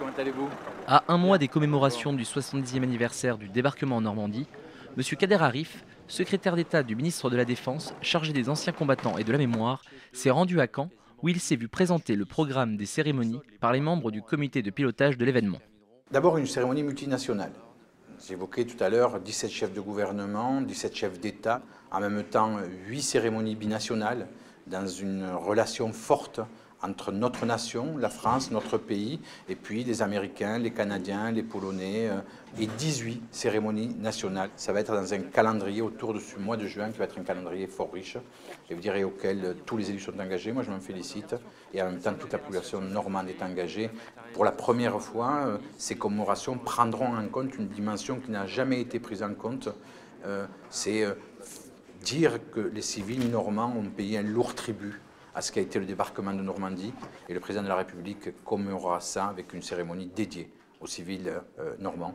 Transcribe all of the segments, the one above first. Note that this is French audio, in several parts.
comment allez-vous? À un mois des commémorations du 70e anniversaire du débarquement en Normandie, M. Kader Arif, secrétaire d'État du ministre de la Défense, chargé des anciens combattants et de la mémoire, s'est rendu à Caen où il s'est vu présenter le programme des cérémonies par les membres du comité de pilotage de l'événement. D'abord une cérémonie multinationale. J'évoquais tout à l'heure 17 chefs de gouvernement, 17 chefs d'État, en même temps 8 cérémonies binationales dans une relation forte entre notre nation, la France, notre pays, et puis les Américains, les Canadiens, les Polonais, et 18 cérémonies nationales. Ça va être dans un calendrier autour de ce mois de juin qui va être un calendrier fort riche, et vous direz auquel tous les élus sont engagés. Moi je m'en félicite, et en même temps toute la population normande est engagée. Pour la première fois, ces commémorations prendront en compte une dimension qui n'a jamais été prise en compte, c'est dire que les civils normands ont payé un lourd tribut à ce qu'a été le débarquement de Normandie, et le président de la République commémorera ça avec une cérémonie dédiée aux civils normands.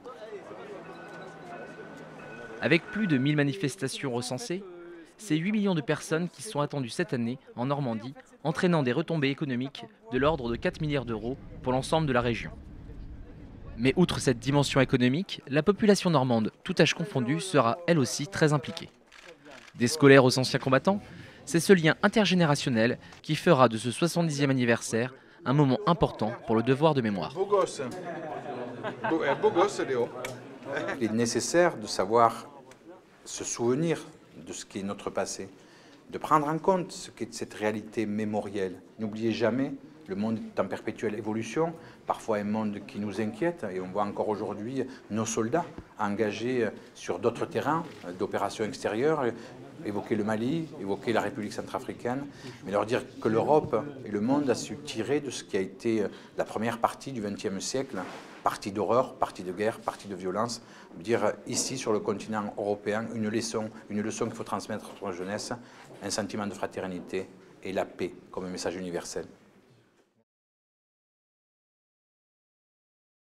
Avec plus de 1000 manifestations recensées, c'est 8 millions de personnes qui sont attendues cette année en Normandie, entraînant des retombées économiques de l'ordre de 4 milliards d'euros pour l'ensemble de la région. Mais outre cette dimension économique, la population normande, tout âge confondu, sera elle aussi très impliquée. Des scolaires aux anciens combattants, c'est ce lien intergénérationnel qui fera de ce 70e anniversaire un moment important pour le devoir de mémoire. Beau gosse, Léo. Il est nécessaire de savoir se souvenir de ce qui est notre passé, de prendre en compte ce qu'est cette réalité mémorielle. N'oubliez jamais, le monde est en perpétuelle évolution, parfois un monde qui nous inquiète, et on voit encore aujourd'hui nos soldats engagés sur d'autres terrains d'opérations extérieures, évoquer le Mali, évoquer la République centrafricaine, mais leur dire que l'Europe et le monde a su tirer de ce qui a été la première partie du XXe siècle, partie d'horreur, partie de guerre, partie de violence, dire ici sur le continent européen une leçon qu'il faut transmettre à notre jeunesse, un sentiment de fraternité et la paix comme un message universel.